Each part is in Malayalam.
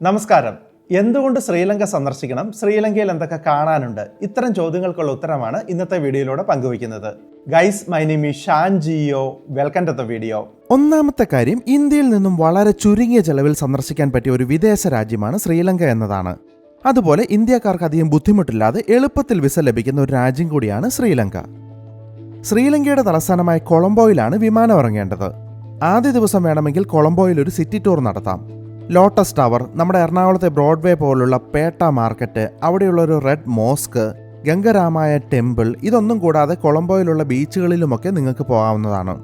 നമസ്കാരം. എന്തുകൊണ്ട് ശ്രീലങ്ക സന്ദർശിക്കണം? ശ്രീലങ്കയിൽ എന്തൊക്കെ കാണാനുണ്ട്? ഇത്തരം ചോദ്യങ്ങൾക്കുള്ള ഉത്തരമാണ് ഇന്നത്തെ വീഡിയോയിലൂടെ പങ്കുവയ്ക്കുന്നത്. Guys, my name is Shan Geo. Welcome to the video. ഒന്നാമത്തെ കാര്യം, ഇന്ത്യയിൽ നിന്നും വളരെ ചുരുങ്ങിയ ചെലവിൽ സന്ദർശിക്കാൻ പറ്റിയ ഒരു വിദേശ രാജ്യമാണ് ശ്രീലങ്ക എന്നതാണ്. അതുപോലെ ഇന്ത്യക്കാർക്ക് അധികം ബുദ്ധിമുട്ടില്ലാതെ എളുപ്പത്തിൽ വിസ ലഭിക്കുന്ന ഒരു രാജ്യം കൂടിയാണ് ശ്രീലങ്ക. ശ്രീലങ്കയുടെ തലസ്ഥാനമായ കൊളംബോയിലാണ് വിമാനം ഇറങ്ങേണ്ടത്. ആദ്യ ദിവസം വേണമെങ്കിൽ കൊളംബോയിൽ ഒരു സിറ്റി ടൂർ നടത്താം. ലോട്ടസ് ടവർ, നമ്മുടെ എറണാകുളത്തെ ബ്രോഡ്വേ പോലുള്ള പേട്ട മാർക്കറ്റ്, അവിടെയുള്ള ഒരു റെഡ് മോസ്ക്, ഗംഗരാമായ ടെമ്പിൾ, ഇതൊന്നും കൂടാതെ കൊളംബോയിലുള്ള ബീച്ചുകളിലുമൊക്കെ നിങ്ങൾക്ക് പോകാവുന്നതാണ്.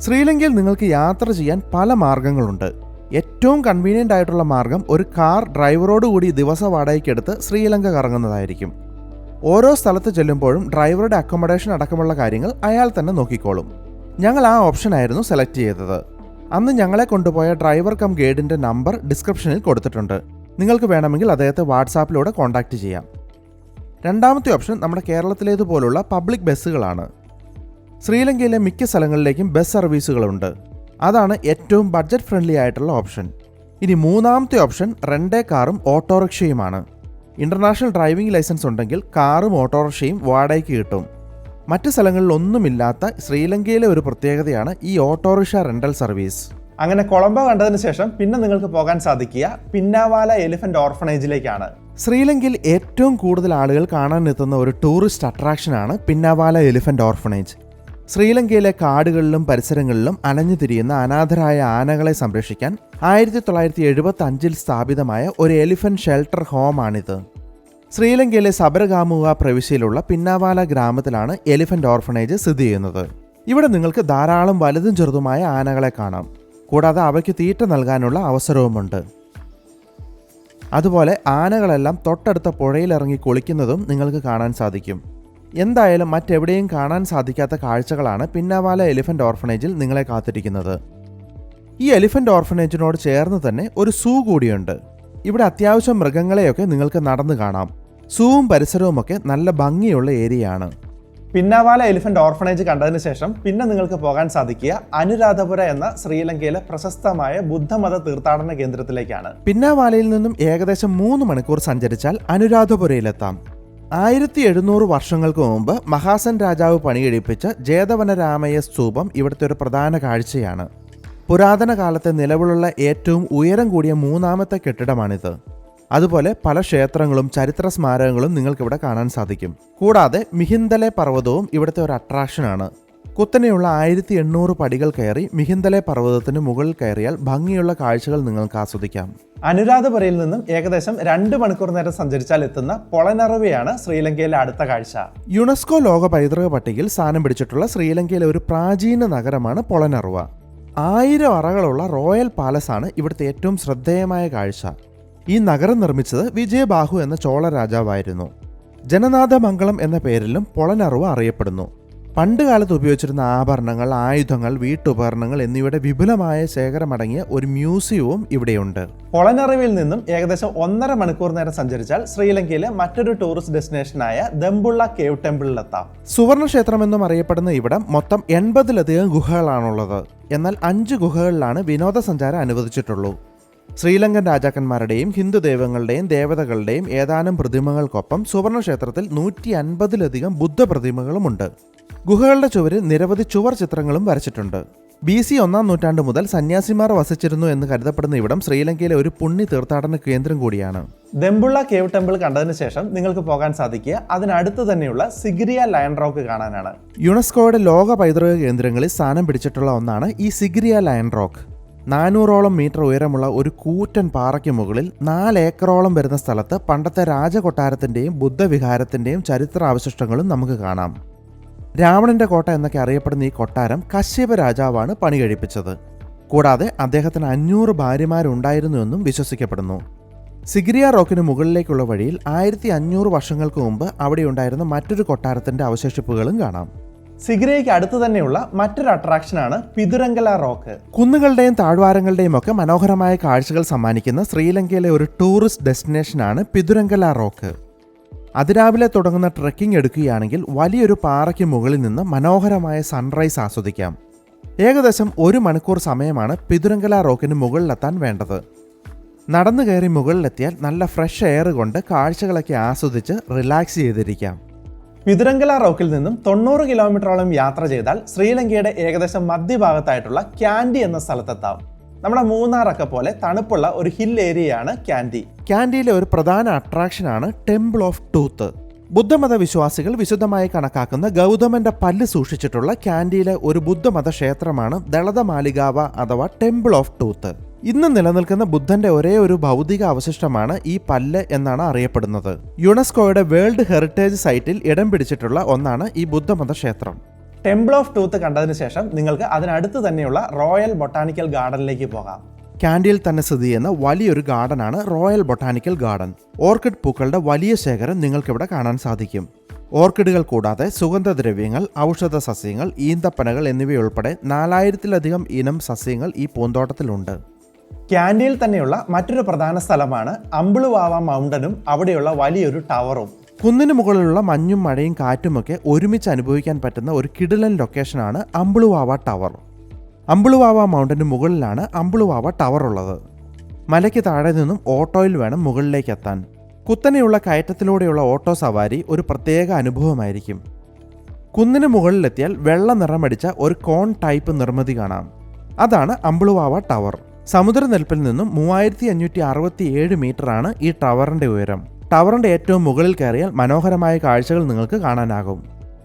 ശ്രീലങ്കയിൽ നിങ്ങൾക്ക് യാത്ര ചെയ്യാൻ പല മാർഗങ്ങളുണ്ട്. ഏറ്റവും കൺവീനിയൻ്റ് ആയിട്ടുള്ള മാർഗം ഒരു കാർ ഡ്രൈവറോടുകൂടി ദിവസ വാടകയ്ക്കെടുത്ത് ശ്രീലങ്ക കറങ്ങുന്നതായിരിക്കും. ഓരോ സ്ഥലത്ത് ചെല്ലുമ്പോഴും ഡ്രൈവറുടെ അക്കോമഡേഷൻ അടക്കമുള്ള കാര്യങ്ങൾ അയാൾ തന്നെ നോക്കിക്കോളും. ഞങ്ങൾ ആ ഓപ്ഷനായിരുന്നു സെലക്ട് ചെയ്തത്. അന്ന് ഞങ്ങളെ കൊണ്ടുപോയ ഡ്രൈവർ കം ഗൈഡിൻ്റെ നമ്പർ ഡിസ്ക്രിപ്ഷനിൽ കൊടുത്തിട്ടുണ്ട്. നിങ്ങൾക്ക് വേണമെങ്കിൽ അദ്ദേഹത്തെ വാട്സാപ്പിലൂടെ കോൺടാക്റ്റ് ചെയ്യാം. രണ്ടാമത്തെ ഓപ്ഷൻ നമ്മുടെ കേരളത്തിലേതുപോലുള്ള പബ്ലിക് ബസ്സുകളാണ്. ശ്രീലങ്കയിലെ മിക്ക സ്ഥലങ്ങളിലേക്കും ബസ് സർവീസുകളുണ്ട്. അതാണ് ഏറ്റവും ബഡ്ജറ്റ് ഫ്രണ്ട്ലി ആയിട്ടുള്ള ഓപ്ഷൻ. ഇനി മൂന്നാമത്തെ ഓപ്ഷൻ റെൻ്റേ കാറും ഓട്ടോറിക്ഷയുമാണ്. ഇൻ്റർനാഷണൽ ഡ്രൈവിംഗ് ലൈസൻസ് ഉണ്ടെങ്കിൽ കാറും ഓട്ടോറിക്ഷയും വാടകയ്ക്ക് കിട്ടും. മറ്റ് സ്ഥലങ്ങളിലൊന്നുമില്ലാത്ത ശ്രീലങ്കയിലെ ഒരു പ്രത്യേകതയാണ് ഈ ഓട്ടോറിക്ഷ റെൻ്റൽ സർവീസ്. അങ്ങനെ കൊളംബോ കണ്ടതിന് ശേഷം പിന്നെ നിങ്ങൾക്ക് പോകാൻ സാധിക്കുക പിന്നാവാല എലിഫന്റ് ഓർഫനേജിലേക്കാണ്. ശ്രീലങ്കയിൽ ഏറ്റവും കൂടുതൽ ആളുകൾ കാണാനെത്തുന്ന ഒരു ടൂറിസ്റ്റ് അട്രാക്ഷനാണ് പിന്നാവാല എലിഫന്റ് ഓർഫനേജ്. ശ്രീലങ്കയിലെ കാടുകളിലും പരിസരങ്ങളിലും അലഞ്ഞു തിരിയുന്ന അനാഥരായ ആനകളെ സംരക്ഷിക്കാൻ 1975 സ്ഥാപിതമായ ഒരു എലിഫന്റ് ഷെൽട്ടർ ഹോമാണിത്. ശ്രീലങ്കയിലെ സബരഗാമുവ പ്രവിശ്യയിലുള്ള പിന്നാവാല ഗ്രാമത്തിലാണ് എലിഫന്റ് ഓർഫനേജ് സ്ഥിതി ചെയ്യുന്നത്. ഇവിടെ നിങ്ങൾക്ക് ധാരാളം വലുതും ചെറുതുമായ ആനകളെ കാണാം. കൂടാതെ അവയ്ക്ക് തീറ്റ നൽകാനുള്ള അവസരവുമുണ്ട്. അതുപോലെ ആനകളെല്ലാം തൊട്ടടുത്ത പുഴയിലിറങ്ങി കുളിക്കുന്നതും നിങ്ങൾക്ക് കാണാൻ സാധിക്കും. എന്തായാലും മറ്റെവിടെയും കാണാൻ സാധിക്കാത്ത കാഴ്ചകളാണ് പിന്നാവാല എലിഫന്റ് ഓർഫനേജിൽ നിങ്ങളെ കാത്തിരിക്കുന്നത്. ഈ എലിഫന്റ് ഓർഫനേജിനോട് ചേർന്ന് തന്നെ ഒരു സൂ കൂടിയുണ്ട്. ഇവിടെ അത്യാവശ്യം മൃഗങ്ങളെയൊക്കെ നിങ്ങൾക്ക് നടന്നു കാണാം. സൂവും പരിസരവുമൊക്കെ നല്ല ഭംഗിയുള്ള ഏരിയയാണ്. പിന്നാവാല എലിഫന്റ് ഓർഫനേജ് കണ്ടതിന് ശേഷം പിന്നെ നിങ്ങൾക്ക് പോകാൻ സാധിക്കുക അനുരാധപുര എന്ന ശ്രീലങ്കയിലെ പ്രശസ്തമായ ബുദ്ധമത തീർത്ഥാടന കേന്ദ്രത്തിലേക്കാണ്. പിന്നാവാലയിൽ നിന്നും ഏകദേശം 3 മണിക്കൂർ സഞ്ചരിച്ചാൽ അനുരാധപുരയിലെത്താം. 1700 വർഷങ്ങൾക്ക് മുമ്പ് മഹാസൻ രാജാവ് പണികഴിപ്പിച്ച ജേതവനരാമയ്യ സ്തൂപം ഇവിടുത്തെ ഒരു പ്രധാന കാഴ്ചയാണ്. പുരാതന കാലത്തെ നിലവിലുള്ള ഏറ്റവും ഉയരം കൂടിയ 3ാമത്തെ കെട്ടിടമാണിത്. അതുപോലെ പല ക്ഷേത്രങ്ങളും ചരിത്ര സ്മാരകങ്ങളും നിങ്ങൾക്കിവിടെ കാണാൻ സാധിക്കും. കൂടാതെ മിഹിന്തലെ പർവ്വതവും ഇവിടുത്തെ ഒരു അട്രാക്ഷനാണ്. കുത്തനെയുള്ള 1800 പടികൾ കയറി മിഹിന്തലെ പർവ്വതത്തിന് മുകളിൽ കയറിയാൽ ഭംഗിയുള്ള കാഴ്ചകൾ നിങ്ങൾക്ക് ആസ്വദിക്കാം. അനുരാധപുരയിൽ നിന്നും ഏകദേശം 2 മണിക്കൂർ നേരം സഞ്ചരിച്ചാൽ എത്തുന്ന പൊളനറുവയാണ് ശ്രീലങ്കയിലെ അടുത്ത കാഴ്ച. യുനെസ്കോ ലോക പൈതൃക പട്ടികയിൽ സ്ഥാനം പിടിച്ചിട്ടുള്ള ശ്രീലങ്കയിലെ ഒരു പ്രാചീന നഗരമാണ് പൊളനറുവ. 1000 അറകളുള്ള റോയൽ പാലസ് ആണ് ഇവിടുത്തെ ഏറ്റവും ശ്രദ്ധേയമായ കാഴ്ച. ഈ നഗരം നിർമ്മിച്ചത് വിജയബാഹു എന്ന ചോള രാജാവായിരുന്നു. ജനനാഥമംഗളം എന്ന പേരിലും പൊളനറുവ അറിയപ്പെടുന്നു. പണ്ട് കാലത്ത് ഉപയോഗിച്ചിരുന്ന ആഭരണങ്ങൾ, ആയുധങ്ങൾ, വീട്ടുപകരണങ്ങൾ എന്നിവയുടെ വിപുലമായ ശേഖരമടങ്ങിയ ഒരു മ്യൂസിയവും ഇവിടെയുണ്ട്. പൊളനറുവയിൽ നിന്നും ഏകദേശം 1.5 മണിക്കൂർ നേരം സഞ്ചരിച്ചാൽ ശ്രീലങ്കയിലെ മറ്റൊരു ടൂറിസ്റ്റ് ഡെസ്റ്റിനേഷനായ ദംബുള്ള കേവ് ടെമ്പിളിലെത്താം. സുവർണക്ഷേത്രം എന്നും അറിയപ്പെടുന്ന ഇവിടം മൊത്തം 80ലധികം ഗുഹകളാണുള്ളത്. എന്നാൽ 5 ഗുഹകളിലാണ് വിനോദസഞ്ചാരം അനുവദിച്ചിട്ടുള്ളൂ. ശ്രീലങ്കൻ രാജാക്കന്മാരുടെയും ഹിന്ദു ദൈവങ്ങളുടെയും ദേവതകളുടെയും ഏതാനും പ്രതിമകൾക്കൊപ്പം സുവർണക്ഷേത്രത്തിൽ 150ലധികം ബുദ്ധ പ്രതിമകളുമുണ്ട്. ഗുഹകളുടെ ചുവരിൽ നിരവധി ചുവർ ചിത്രങ്ങളും വരച്ചിട്ടുണ്ട്. BC 1-ാം നൂറ്റാണ്ട് മുതൽ സന്യാസിമാർ വസിച്ചിരുന്നു എന്ന് കരുതപ്പെടുന്ന ഇവിടം ശ്രീലങ്കയിലെ ഒരു പുണ്യ തീർത്ഥാടന കേന്ദ്രം കൂടിയാണ്. ദംബുള്ള കേവ് ടെമ്പിൾ കണ്ടതിന് ശേഷം നിങ്ങൾക്ക് പോകാൻ സാധിക്കുക അതിനടുത്ത് തന്നെയുള്ള സിഗിരിയ ലയൺ റോക്ക് കാണാനാണ്. യുനെസ്കോയുടെ ലോക പൈതൃക കേന്ദ്രങ്ങളിൽ സ്ഥാനം പിടിച്ചിട്ടുള്ള ഒന്നാണ് ഈ സിഗിരിയ ലയൺ റോക്ക്. 400ഓളം മീറ്റർ ഉയരമുള്ള ഒരു കൂറ്റൻ പാറയ്ക്ക് മുകളിൽ 4 ഏക്കറോളം വരുന്ന സ്ഥലത്ത് പണ്ടത്തെ രാജകൊട്ടാരത്തിൻ്റെയും ബുദ്ധവിഹാരത്തിൻ്റെയും ചരിത്ര അവശിഷ്ടങ്ങളും നമുക്ക് കാണാം. രാവണന്റെ കോട്ട എന്നൊക്കെ അറിയപ്പെടുന്ന ഈ കൊട്ടാരം കശ്യപ രാജാവാണ് പണി കഴിപ്പിച്ചത്. കൂടാതെ അദ്ദേഹത്തിന് 500 ഭാര്യമാരുണ്ടായിരുന്നുവെന്നും വിശ്വസിക്കപ്പെടുന്നു. സിഗിരിയ റോക്കിന് മുകളിലേക്കുള്ള വഴിയിൽ 1500 വർഷങ്ങൾക്ക് മുമ്പ് അവിടെയുണ്ടായിരുന്ന മറ്റൊരു കൊട്ടാരത്തിന്റെ അവശേഷിപ്പുകളും കാണാം. സിഗിരിയയ്ക്ക് അടുത്ത് തന്നെയുള്ള മറ്റൊരു അട്രാക്ഷനാണ് പിതുരങ്കല റോക്ക്. കുന്നുകളുടെയും താഴ്വാരങ്ങളുടെയും ഒക്കെ മനോഹരമായ കാഴ്ചകൾ സമ്മാനിക്കുന്ന ശ്രീലങ്കയിലെ ഒരു ടൂറിസ്റ്റ് ഡെസ്റ്റിനേഷനാണ് പിതുരങ്കല റോക്ക്. അതിരാവിലെ തുടങ്ങുന്ന ട്രെക്കിംഗ് എടുക്കുകയാണെങ്കിൽ വലിയൊരു പാറയ്ക്ക് മുകളിൽ നിന്ന് മനോഹരമായ സൺറൈസ് ആസ്വദിക്കാം. ഏകദേശം 1 മണിക്കൂർ സമയമാണ് പിതുരങ്കല റോക്കിന് മുകളിലെത്താൻ വേണ്ടത്. നടന്നു കയറി മുകളിലെത്തിയാൽ നല്ല ഫ്രഷ് എയർ കൊണ്ട് കാഴ്ചകളൊക്കെ ആസ്വദിച്ച് റിലാക്സ് ചെയ്തിരിക്കാം. പിതുരങ്കല റോക്കിൽ നിന്നും 90 കിലോമീറ്ററോളം യാത്ര ചെയ്താൽ ശ്രീലങ്കയുടെ ഏകദേശം മധ്യഭാഗത്തായിട്ടുള്ള ക്യാൻഡി എന്ന സ്ഥലത്തെത്താം. നമ്മുടെ മൂന്നാറൊക്കെ പോലെ തണുപ്പുള്ള ഒരു ഹിൽ ഏരിയയാണ് ക്യാൻഡി. ക്യാൻഡിയിലെ ഒരു പ്രധാന അട്രാക്ഷനാണ് ടെമ്പിൾ ഓഫ് ടൂത്ത്. ബുദ്ധമത വിശ്വാസികൾ വിശുദ്ധമായി കണക്കാക്കുന്ന ഗൗതമന്റെ പല്ല് സൂക്ഷിച്ചിട്ടുള്ള ക്യാൻഡിയിലെ ഒരു ബുദ്ധമത ക്ഷേത്രമാണ് ദളതമാലികാവ അഥവാ ടെമ്പിൾ ഓഫ് ടൂത്ത്. ഇന്ന് നിലനിൽക്കുന്ന ബുദ്ധന്റെ ഒരേ ഒരു ഭൗതിക അവശിഷ്ടമാണ് ഈ പല്ല് എന്നാണ് അറിയപ്പെടുന്നത്. യുനെസ്കോയുടെ വേൾഡ് ഹെറിറ്റേജ് സൈറ്റിൽ ഇടം പിടിച്ചിട്ടുള്ള ഒന്നാണ് ഈ ബുദ്ധമത ക്ഷേത്രം. ടെമ്പിൾ ഓഫ് ടൂത്ത് കണ്ടതിന് ശേഷം നിങ്ങൾക്ക് അതിനടുത്ത് തന്നെയുള്ള റോയൽ ബൊട്ടാണിക്കൽ ഗാർഡനിലേക്ക് പോകാം. ക്യാൻഡിയിൽ തന്നെ സ്ഥിതി ചെയ്യുന്ന വലിയൊരു ഗാർഡനാണ് റോയൽ ബൊട്ടാണിക്കൽ ഗാർഡൻ. ഓർക്കിഡ് പൂക്കളുടെ വലിയ ശേഖരം നിങ്ങൾക്കിവിടെ കാണാൻ സാധിക്കും. ഓർക്കിഡുകൾ കൂടാതെ സുഗന്ധദ്രവ്യങ്ങൾ, ഔഷധ സസ്യങ്ങൾ, ഈന്തപ്പനകൾ എന്നിവയുൾപ്പെടെ 4000-ലധികം ഇനം സസ്യങ്ങൾ ഈ പൂന്തോട്ടത്തിലുണ്ട്. ക്യാൻഡിയിൽ തന്നെയുള്ള മറ്റൊരു പ്രധാന സ്ഥലമാണ് അമ്പുളുവാവ മൗണ്ടനും അവിടെയുള്ള വലിയൊരു ടവറും. കുന്നിന് മുകളിലുള്ള മഞ്ഞും മഴയും കാറ്റുമൊക്കെ ഒരുമിച്ച് അനുഭവിക്കാൻ പറ്റുന്ന ഒരു കിടിലൻ ലൊക്കേഷനാണ് അമ്പുളുവാവ ടവർ. അമ്പുളുവാവ മൗണ്ടന് മുകളിലാണ് അമ്പുളുവാവ ടവർ ഉള്ളത്. മലയ്ക്ക് താഴെ നിന്നും ഓട്ടോയിൽ വേണം മുകളിലേക്ക് എത്താൻ. കുത്തനെയുള്ള കയറ്റത്തിലൂടെയുള്ള ഓട്ടോ സവാരി ഒരു പ്രത്യേക അനുഭവമായിരിക്കും. കുന്നിന് മുകളിലെത്തിയാൽ വെള്ള നിറമടിച്ച ഒരു കോൺ ടൈപ്പ് നിർമ്മിതി കാണാം. അതാണ് അമ്പുളുവാവ ടവർ. സമുദ്രനിരപ്പിൽ നിന്നും 3567 മീറ്ററാണ് ഈ ടവറിന്റെ ഉയരം. ടവറിന്റെ ഏറ്റവും മുകളിൽ കയറിയാൽ മനോഹരമായ കാഴ്ചകൾ നിങ്ങൾക്ക് കാണാനാകും.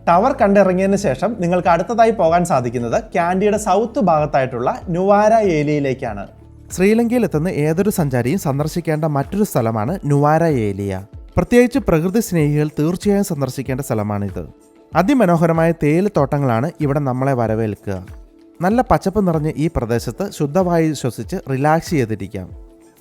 ടവർ കണ്ടിറങ്ങിയതിന് ശേഷം നിങ്ങൾക്ക് അടുത്തതായി പോകാൻ സാധിക്കുന്നത് ക്യാൻഡിയുടെ സൗത്ത് ഭാഗത്തായിട്ടുള്ള നുവാര ഏലിയയിലേക്കാണ്. ശ്രീലങ്കയിൽ എത്തുന്ന ഏതൊരു സഞ്ചാരിയും സന്ദർശിക്കേണ്ട മറ്റൊരു സ്ഥലമാണ് നുവാര ഏലിയ. പ്രത്യേകിച്ച് പ്രകൃതി സ്നേഹികൾ തീർച്ചയായും സന്ദർശിക്കേണ്ട സ്ഥലമാണിത്. അതിമനോഹരമായ തേയിലത്തോട്ടങ്ങളാണ് ഇവിടെ നമ്മളെ വരവേൽക്കുക. നല്ല പച്ചപ്പ് നിറഞ്ഞ ഈ പ്രദേശത്ത് ശുദ്ധവായു ശ്വസിച്ച് റിലാക്സ് ചെയ്തിരിക്കാം.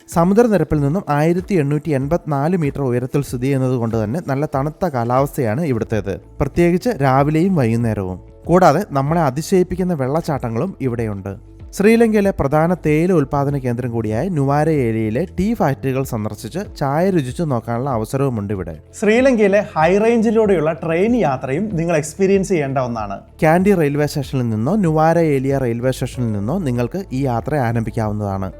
സമുദ്രനിരപ്പിൽ നിന്നും 1884 മീറ്റർ ഉയരത്തിൽ സ്ഥിതി ചെയ്യുന്നത് കൊണ്ട് തന്നെ നല്ല തണുത്ത കാലാവസ്ഥയാണ് ഇവിടുത്തേത്, പ്രത്യേകിച്ച് രാവിലെയും വൈകുന്നേരവും. കൂടാതെ നമ്മളെ അതിശയിപ്പിക്കുന്ന വെള്ളച്ചാട്ടങ്ങളും ഇവിടെയുണ്ട്. ശ്രീലങ്കയിലെ പ്രധാന തേയില ഉൽപ്പാദന കേന്ദ്രം കൂടിയായ നുവാര ഏരിയയിലെ ടീ ഫാക്ടറികൾ സന്ദർശിച്ച് ചായ രുചിച്ചു നോക്കാനുള്ള അവസരവുമുണ്ട് ഇവിടെ. ശ്രീലങ്കയിലെ ഹൈ റേഞ്ചിലൂടെയുള്ള ട്രെയിൻ യാത്രയും നിങ്ങൾ എക്സ്പീരിയൻസ് ചെയ്യേണ്ട ഒന്നാണ്. ക്യാൻഡി റെയിൽവേ സ്റ്റേഷനിൽ നിന്നോ നുവാര ഏലിയ റെയിൽവേ സ്റ്റേഷനിൽ നിന്നോ നിങ്ങൾക്ക് ഈ യാത്ര ആരംഭിക്കാവുന്നതാണ്.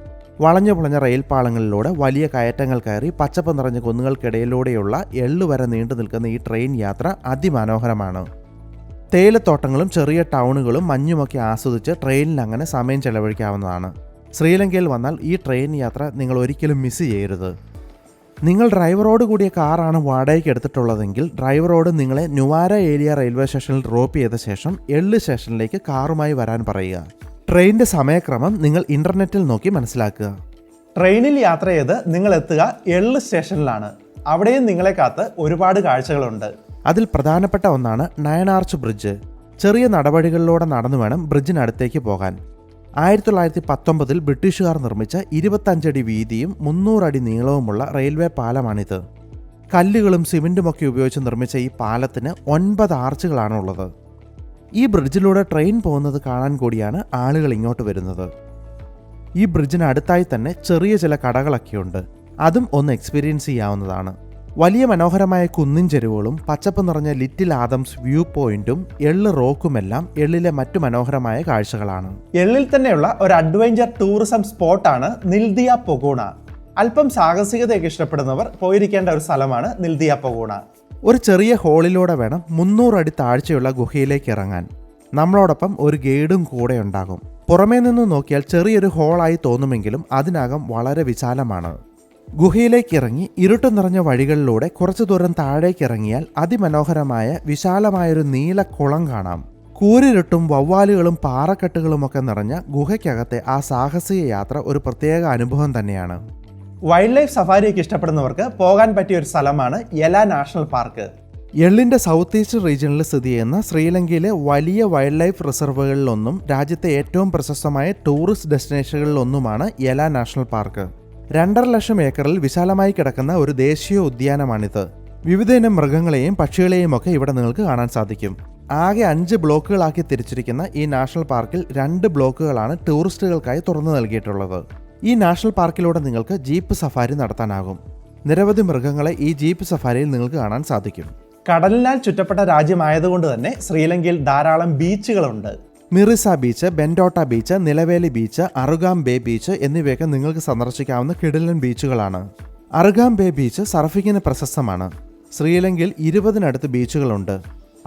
വളഞ്ഞു പുളഞ്ഞ റെയിൽ പാളങ്ങളിലൂടെ വലിയ കയറ്റങ്ങൾ കയറി പച്ചപ്പ് നിറഞ്ഞ കുന്നുകൾക്കിടയിലൂടെയുള്ള എള്ളു വരെ നീണ്ടു നിൽക്കുന്ന ഈ ട്രെയിൻ യാത്ര അതിമനോഹരമാണ്. തേയിലത്തോട്ടങ്ങളും ചെറിയ ടൗണുകളും മഞ്ഞുമൊക്കെ ആസ്വദിച്ച് ട്രെയിനിൽ അങ്ങനെ സമയം ചെലവഴിക്കാവുന്നതാണ്. ശ്രീലങ്കയിൽ വന്നാൽ ഈ ട്രെയിൻ യാത്ര നിങ്ങൾ ഒരിക്കലും മിസ് ചെയ്യരുത്. നിങ്ങൾ ഡ്രൈവറോട് കൂടിയ കാറാണ് വാടകയ്ക്ക് എടുത്തിട്ടുള്ളതെങ്കിൽ ഡ്രൈവറോട് നിങ്ങളെ നുവാര ഏരിയ റെയിൽവേ സ്റ്റേഷനിൽ ഡ്രോപ്പ് ചെയ്ത ശേഷം എള്ള് സ്റ്റേഷനിലേക്ക് കാറുമായി വരാൻ പറയുക. ട്രെയിനിൻ്റെ സമയക്രമം നിങ്ങൾ ഇൻ്റർനെറ്റിൽ നോക്കി മനസ്സിലാക്കുക. ട്രെയിനിൽ യാത്ര ചെയ്ത് നിങ്ങൾ എത്തുക എള്ള് സ്റ്റേഷനിലാണ്. അവിടെയും നിങ്ങളെ കാത്ത് ഒരുപാട് കാഴ്ചകളുണ്ട്. അതിൽ പ്രധാനപ്പെട്ട ഒന്നാണ് 9 ആർച്ച് ബ്രിഡ്ജ്. ചെറിയ നടപടികളിലൂടെ നടന്നു വേണം ബ്രിഡ്ജിനടുത്തേക്ക് പോകാൻ. 1919 ബ്രിട്ടീഷുകാർ നിർമ്മിച്ച 25 അടി വീതിയും 300 അടി നീളവുമുള്ള റെയിൽവേ പാലമാണിത്. കല്ലുകളും സിമെൻറ്റുമൊക്കെ ഉപയോഗിച്ച് നിർമ്മിച്ച ഈ പാലത്തിന് 9 ആർച്ചുകളാണ് ഉള്ളത്. ഈ ബ്രിഡ്ജിലൂടെ ട്രെയിൻ പോകുന്നത് കാണാൻ കൂടിയാണ് ആളുകൾ ഇങ്ങോട്ട് വരുന്നത്. ഈ ബ്രിഡ്ജിന് അടുത്തായി തന്നെ ചെറിയ ചില കടകളൊക്കെയുണ്ട്. അതും ഒന്ന് എക്സ്പീരിയൻസ് ചെയ്യാവുന്നതാണ്. വലിയ മനോഹരമായ കുന്നിൻ ചെരുവുകളും പച്ചപ്പ് നിറഞ്ഞ ലിറ്റിൽ ആദംസ് വ്യൂ പോയിന്റും എള്ള് റോക്കുമെല്ലാം എള്ളിലെ മറ്റു മനോഹരമായ കാഴ്ചകളാണ്. എള്ളിൽ തന്നെയുള്ള ഒരു അഡ്വഞ്ചർ ടൂറിസം സ്പോട്ടാണ് നിൽദിയ പൊഗൂണ. അല്പം സാഹസികതയൊക്കെ ഇഷ്ടപ്പെടുന്നവർ പോയിരിക്കേണ്ട ഒരു സ്ഥലമാണ് നിൽദിയ പൊഗൂണ. ഒരു ചെറിയ ഹോളിലൂടെ വേണം 300 അടി താഴ്ചയുള്ള ഗുഹയിലേക്ക് ഇറങ്ങാൻ. നമ്മളോടൊപ്പം ഒരു ഗൈഡും കൂടെ ഉണ്ടാകും. പുറമേ നിന്ന് നോക്കിയാൽ ചെറിയൊരു ഹോളായി തോന്നുമെങ്കിലും അതിനകം വളരെ വിശാലമാണ്. ഗുഹയിലേക്ക് ഇറങ്ങി ഇരുട്ട് നിറഞ്ഞ വഴികളിലൂടെ കുറച്ചു ദൂരം താഴേക്ക് ഇറങ്ങിയാൽ അതിമനോഹരമായ വിശാലമായൊരു നീല കുളം കാണാം. കൂരിരുട്ടും വവ്വാലുകളും പാറക്കെട്ടുകളുമൊക്കെ നിറഞ്ഞ ഗുഹയ്ക്കകത്തെ ആ സാഹസിക യാത്ര ഒരു പ്രത്യേക അനുഭവം തന്നെയാണ്. വൈൽഡ് ലൈഫ് സഫാരിയൊക്കെ ഇഷ്ടപ്പെടുന്നവർക്ക് പോകാൻ പറ്റിയ ഒരു സ്ഥലമാണ് യെല നാഷണൽ പാർക്ക്. എള്ളിൻ്റെ സൗത്ത് ഈസ്റ്റ് റീജിയനിൽ സ്ഥിതി ചെയ്യുന്ന ശ്രീലങ്കയിലെ വലിയ വൈൽഡ് ലൈഫ് റിസർവുകളിലൊന്നും രാജ്യത്തെ ഏറ്റവും പ്രശസ്തമായ ടൂറിസ്റ്റ് ഡെസ്റ്റിനേഷനുകളിലൊന്നുമാണ് യെല നാഷണൽ പാർക്ക്. 2.5 ലക്ഷം ഏക്കറിൽ വിശാലമായി കിടക്കുന്ന ഒരു ദേശീയ ഉദ്യാനമാണിത്. വിവിധയിനം മൃഗങ്ങളെയും പക്ഷികളെയും ഒക്കെ ഇവിടെ നിങ്ങൾക്ക് കാണാൻ സാധിക്കും. ആകെ 5 ബ്ലോക്കുകളാക്കി തിരിച്ചിരിക്കുന്ന ഈ നാഷണൽ പാർക്കിൽ 2 ബ്ലോക്കുകളാണ് ടൂറിസ്റ്റുകൾക്കായി തുറന്നു നൽകിയിട്ടുള്ളത്. ഈ നാഷണൽ പാർക്കിലൂടെ നിങ്ങൾക്ക് ജീപ്പ് സഫാരി നടത്താനാകും. നിരവധി മൃഗങ്ങളെ ഈ ജീപ്പ് സഫാരിയിൽ നിങ്ങൾക്ക് കാണാൻ സാധിക്കും. കടലിനാൽ ചുറ്റപ്പെട്ട രാജ്യമായതുകൊണ്ട് തന്നെ ശ്രീലങ്കയിൽ ധാരാളം ബീച്ചുകളുണ്ട്. Mirissa beach, Bentota beach, Nilaveli beach, Arugam bay beach എന്നിവയൊക്കെ നിങ്ങൾക്ക് സന്ദർശിക്കാവുന്ന കിടിലൻ ബീച്ചുകളാണ്. അറുഗാം ബേ ബീച്ച് സർഫിങ്ങിന് പ്രശസ്തമാണ്. ശ്രീലങ്കയിൽ 20-നടുത്ത് ബീച്ചുകളുണ്ട്.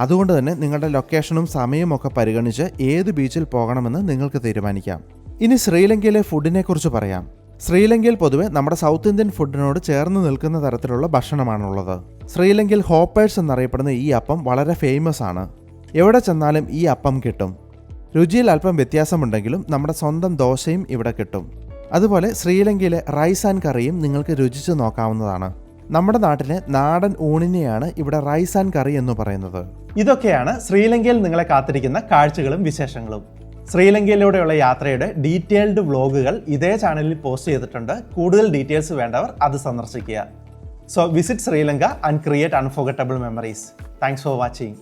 അതുകൊണ്ട് തന്നെ നിങ്ങളുടെ ലൊക്കേഷനും സമയവും ഒക്കെ പരിഗണിച്ച് ഏത് ബീച്ചിൽ പോകണമെന്ന് നിങ്ങൾക്ക് തീരുമാനിക്കാം. ഇനി ശ്രീലങ്കയിലെ ഫുഡിനെ കുറിച്ച് പറയാം. ശ്രീലങ്കയിൽ പൊതുവെ നമ്മുടെ സൗത്ത് ഇന്ത്യൻ ഫുഡിനോട് ചേർന്ന് നിൽക്കുന്ന തരത്തിലുള്ള ഭക്ഷണമാണുള്ളത്. ശ്രീലങ്കയിൽ ഹോപ്പേഴ്സ് എന്നറിയപ്പെടുന്ന ഈ അപ്പം വളരെ ഫേമസ് ആണ്. എവിടെ ചെന്നാലും ഈ അപ്പം കിട്ടും. രുചിയിൽ അല്പം വ്യത്യാസമുണ്ടെങ്കിലും നമ്മുടെ സ്വന്തം ദോശയും ഇവിടെ കിട്ടും. അതുപോലെ ശ്രീലങ്കയിലെ റൈസ് ആൻഡ് കറിയും നിങ്ങൾക്ക് രുചിച്ച് നോക്കാവുന്നതാണ്. നമ്മുടെ നാട്ടിലെ നാടൻ ഊണിനെയാണ് ഇവിടെ റൈസ് ആൻഡ് കറി എന്ന് പറയുന്നത്. ഇതൊക്കെയാണ് ശ്രീലങ്കയിൽ നിങ്ങളെ കാത്തിരിക്കുന്ന കാഴ്ചകളും വിശേഷങ്ങളും. ശ്രീലങ്കയിലൂടെയുള്ള യാത്രയുടെ ഡീറ്റെയിൽഡ് വ്ലോഗുകൾ ഇതേ ചാനലിൽ പോസ്റ്റ് ചെയ്തിട്ടുണ്ട്. കൂടുതൽ ഡീറ്റെയിൽസ് വേണ്ടവർ അത് സന്ദർശിക്കുക. So visit Sri Lanka and create unforgettable memories. Thanks for watching.